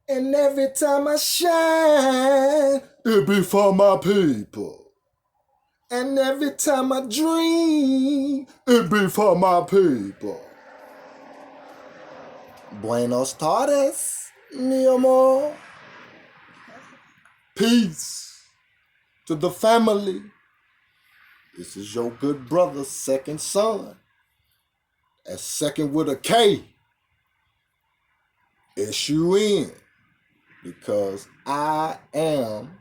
And every time I shine, it be for my people. And every time I dream, it be for my people. Buenos tardes, mi amor. Peace to the family. This is your good brother, Second Son. That's second with a K. S-U-N. Because I am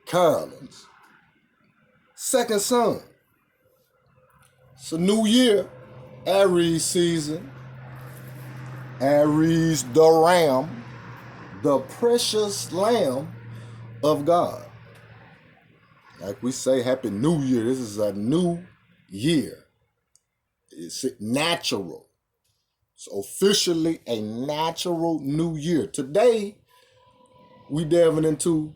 Carolyn's second son. It's a new year, Aries season. Aries the Ram, the precious Lamb of God. Like we say, Happy New Year. This is a new year. It's natural. It's officially a natural new year. Today, we delving into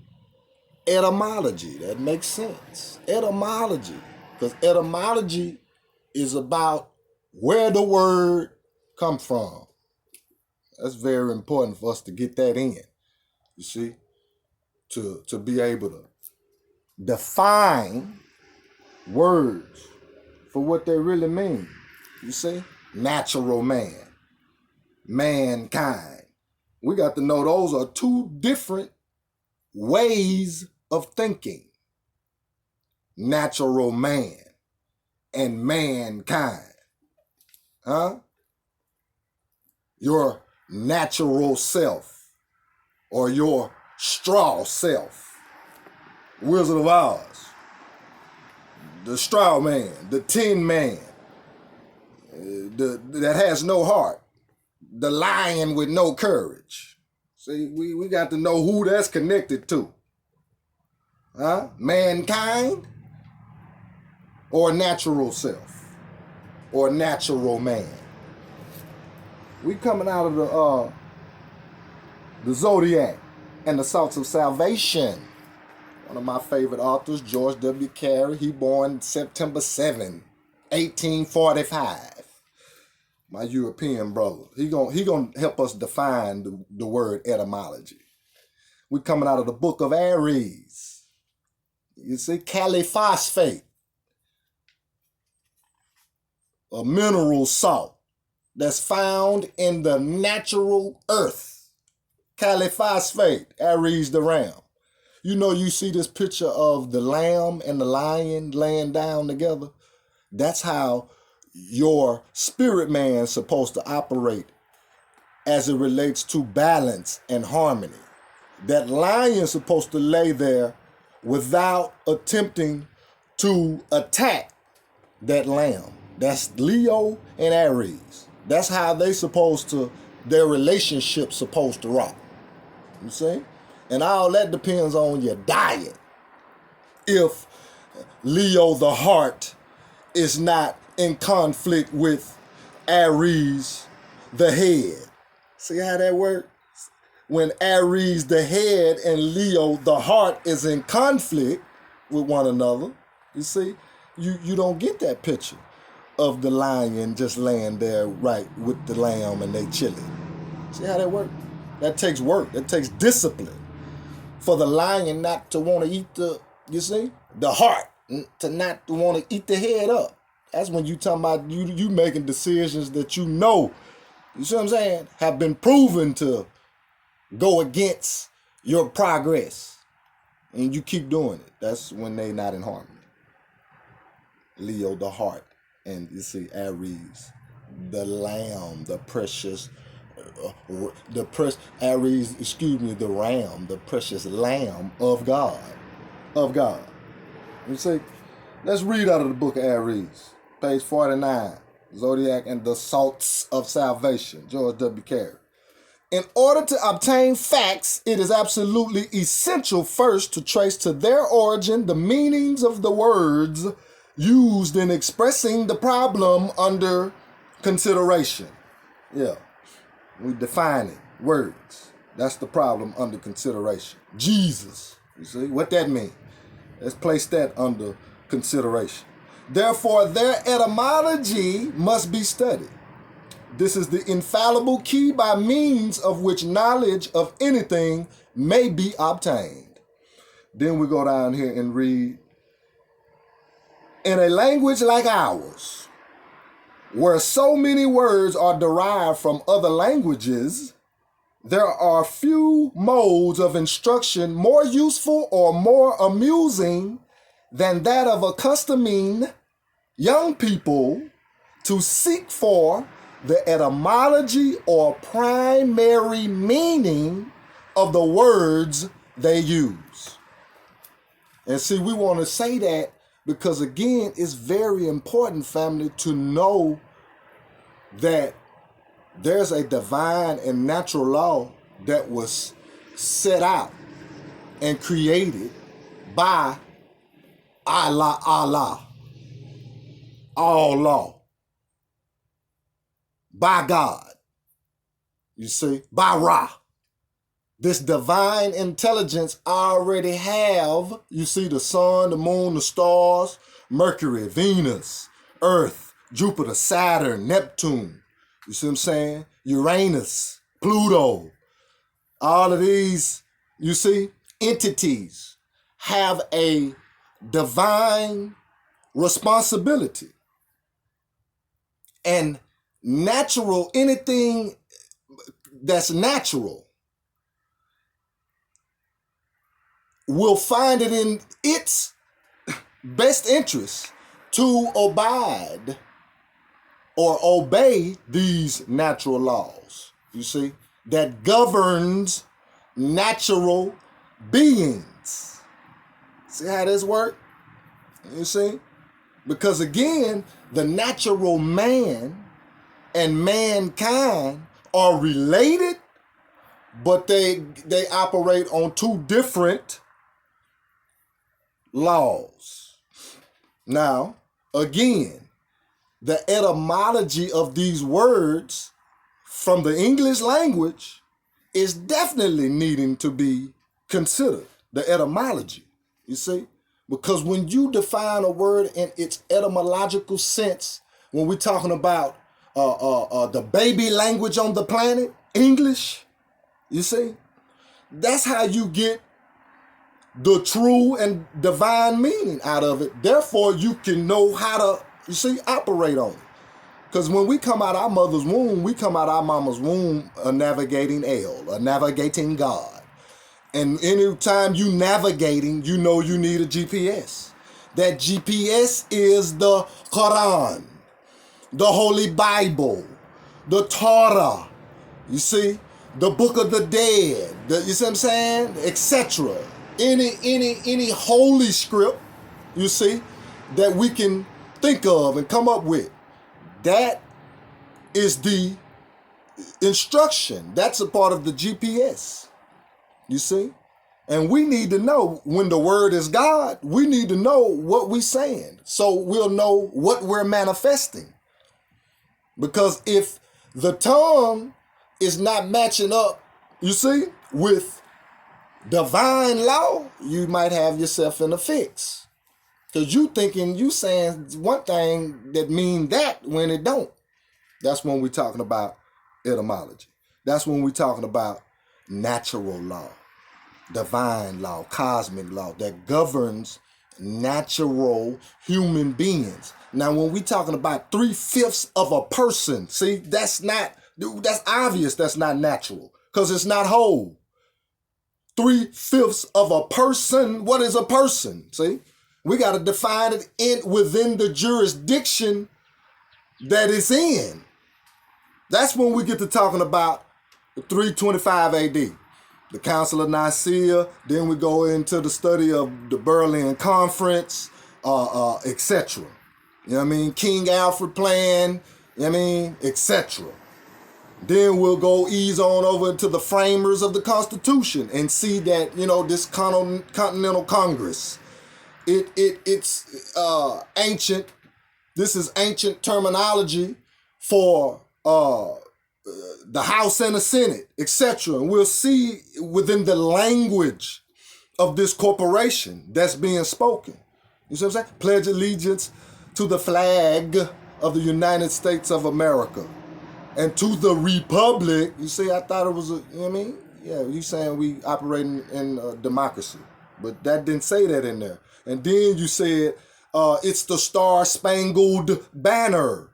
etymology. That makes sense. Etymology. Because etymology is about where the word comes from. That's very important for us to get that in. You see? To be able to define words for what they really mean. You see? Natural man. Mankind. We got to know those are two different ways of thinking. Natural man and mankind. Huh? Your natural self or your straw self. Wizard of Oz. The straw man, the tin man, that has no heart. The lion with no courage. See, we got to know who that's connected to. Huh? Mankind or natural self or natural man. We coming out of the Zodiac and the Salts of Salvation. One of my favorite authors, George W. Carey. He born September 7, 1845. My European brother. He gonna help us define the word etymology. We coming out of the book of Aries. You see, caliphosphate, a mineral salt that's found in the natural earth. Caliphosphate, Aries the ram. You know, you see this picture of the lamb and the lion laying down together. That's how your spirit man is supposed to operate as it relates to balance and harmony. That lion is supposed to lay there without attempting to attack that lamb. That's Leo and Aries. That's how their relationship's supposed to rock. You see? And all that depends on your diet. If Leo the heart is not in conflict with Aries the head. See how that works? When Aries the head and Leo the heart is in conflict with one another, you see, you don't get that picture of the lion just laying there right with the lamb and they chilling. See how that works? That takes work. That takes discipline for the lion not to want to eat the heart, to not want to eat the head up. That's when you talking about you making decisions that you see what I'm saying, have been proven to go against your progress. And you keep doing it. That's when they not in harmony. Leo, the heart. And you see Aries, the lamb, the precious, Aries, the ram, the precious lamb of God. Of God. You see, let's read out of the book of Aries. Page 49, Zodiac and the Salts of Salvation, George W. Carey. In order to obtain facts, it is absolutely essential first to trace to their origin the meanings of the words used in expressing the problem under consideration. Yeah, we defining words. That's the problem under consideration. Jesus, you see, what that means? Let's place that under consideration. Therefore, their etymology must be studied. This is the infallible key by means of which knowledge of anything may be obtained. Then we go down here and read, in a language like ours, where so many words are derived from other languages, there are few modes of instruction more useful or more amusing than that of accustoming young people to seek for the etymology or primary meaning of the words they use. And see, we want to say that because, again, it's very important, family, to know that there's a divine and natural law that was set out and created by Allah, all law, by God, you see, by Ra. This divine intelligence already have, you see, the sun, the moon, the stars, Mercury, Venus, Earth, Jupiter, Saturn, Neptune, you see what I'm saying? Uranus, Pluto, all of these, you see, entities have a divine responsibility. And natural, anything that's natural, will find it in its best interest to abide or obey these natural laws, you see, that governs natural beings. See how this works? You see? Because again, the natural man and mankind are related, but they operate on two different laws. Now, again, the etymology of these words from the English language is definitely needing to be considered, the etymology, you see? Because when you define a word in its etymological sense, when we're talking about the baby language on the planet, English, you see, that's how you get the true and divine meaning out of it. Therefore, you can know how to, you see, operate on it. Because when we come out our mother's womb, we come out our mama's womb a navigating El, a navigating God. And anytime you navigating, you know you need a GPS. That GPS is the Quran, the Holy Bible, the Torah, you see, the Book of the Dead, you see what I'm saying, etc. Any holy script, you see, that we can think of and come up with. That is the instruction. That's a part of the GPS. You see? And we need to know when the word is God, we need to know what we're saying. So we'll know what we're manifesting. Because if the tongue is not matching up, you see, with divine law, you might have yourself in a fix. Because you thinking you saying one thing that mean that when it don't. That's when we're talking about etymology. That's when we're talking about natural law, divine law, cosmic law that governs natural human beings. Now, when we're talking about 3/5 of a person, see, that's obvious that's not natural because it's not whole. 3/5 of a person, what is a person? See, we got to define it within the jurisdiction that it's in. That's when we get to talking about 325 AD. The Council of Nicaea, then we go into the study of the Berlin Conference, etc. You know what I mean? King Alfred plan, you know what I mean? Etc. Then we'll go ease on over to the framers of the Constitution and see that, you know, this Continental Congress, it's ancient. This is ancient terminology for the House and the Senate, etc. And we'll see within the language of this corporation that's being spoken. You see what I'm saying? Pledge allegiance to the flag of the United States of America And to the republic, you see, I thought it was a, you know what I mean? Yeah, you saying we operating in democracy. But that didn't say that in there. And then you said it's the Star-Spangled Banner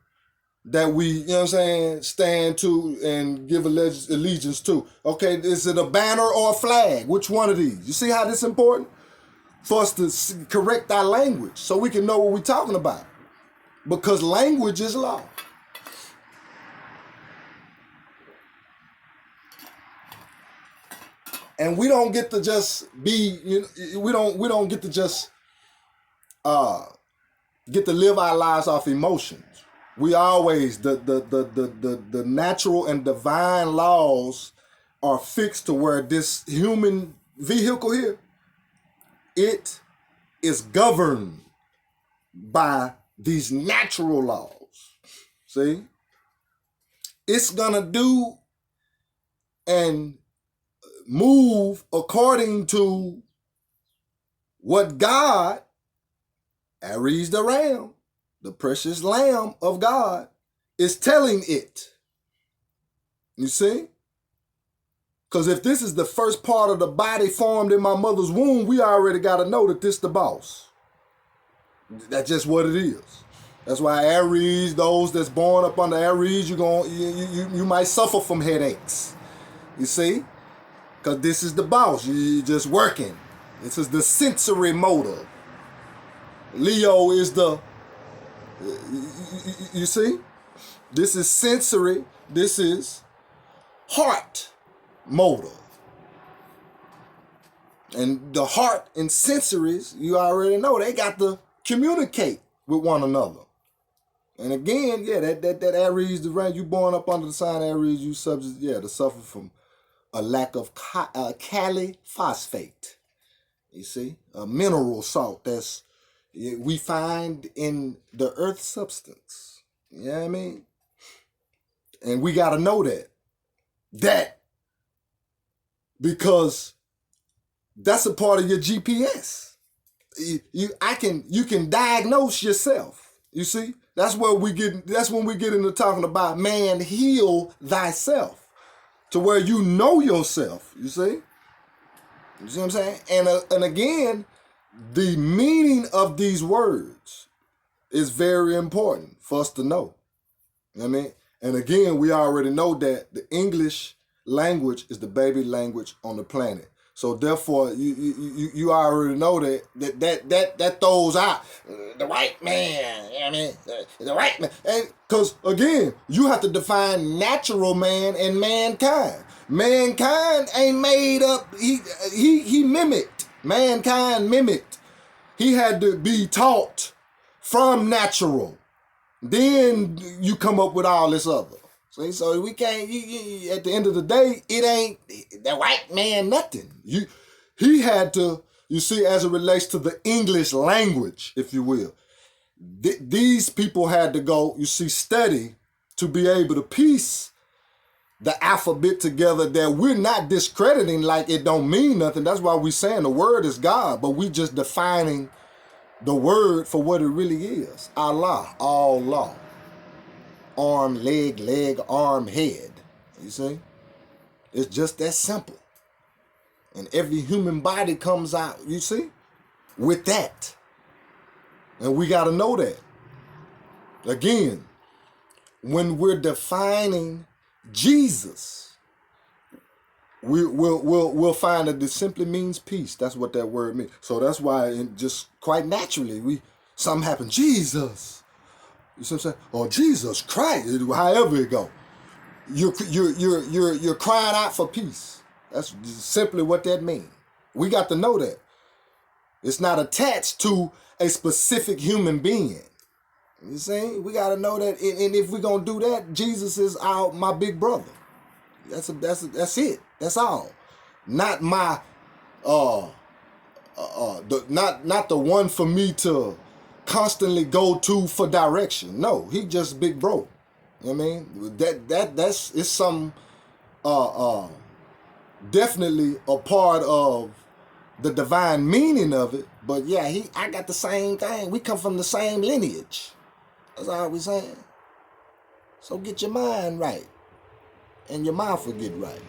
that we, you know what I'm saying, stand to and give allegiance to. Okay, is it a banner or a flag? Which one of these? You see how this is important? For us to correct our language so we can know what we're talking about. Because language is law. And we don't get to just be, we don't get to just get to live our lives off emotions. We always, the natural and divine laws are fixed to where this human vehicle here, it is governed by these natural laws. See? It's gonna do and move according to what God, Aries the Ram, the precious Lamb of God, is telling it. You see? Because if this is the first part of the body formed in my mother's womb, we already got to know that this the boss. That's just what it is. That's why Aries, those that's born up under Aries, you might suffer from headaches. You see? Because this is the boss. You're just working. This is the sensory motor. Leo is the, you see? This is sensory. This is heart motor. And the heart and sensories, you already know, they got to communicate with one another. And again, yeah, that Aries, the range, you born up under the sign Aries, you subject, yeah, to suffer from a lack of kali phosphate. You see, a mineral salt that's we find in the earth substance. You know what I mean? And we got to know that because that's a part of your GPS. You can diagnose yourself. You see, that's when we get into talking about man, heal thyself, to where you know yourself. You see what I'm saying? And again, the meaning of these words is very important for us to know. You know what I mean? And again, we already know that the English language is the baby language on the planet. So therefore, you already know that throws out the white man. You know what I mean? The white man. And because again, you have to define natural man and mankind. Mankind ain't made up. He mimicked. Mankind mimicked. He had to be taught from natural. Then you come up with all this other. See, so we can't, at the end of the day, it ain't the white man nothing. He had to, you see, as it relates to the English language, if you will, these people had to go, you see, study to be able to piece the alphabet together that we're not discrediting like it don't mean nothing. That's why we're saying the word is God, but we just defining the word for what it really is. Allah, all law. Arm, leg, arm, head. You see? It's just that simple. And every human body comes out, you see, with that. And we got to know that. Again, when we're defining Jesus, we'll find that it simply means peace. That's what that word means. So that's why just quite naturally, something happened. Jesus. You see what I'm saying? Or Jesus Christ, however it go. You're crying out for peace. That's simply what that means. We got to know that. It's not attached to a specific human being. You see? We got to know that. And if we're going to do that, Jesus is my big brother. That's it. That's all. Not my not the one for me to constantly go to for direction. No, he just big bro. You know what I mean? It's some definitely a part of the divine meaning of it. But yeah, I got the same thing. We come from the same lineage. That's all we saying. So get your mind right. and your mouth will get right.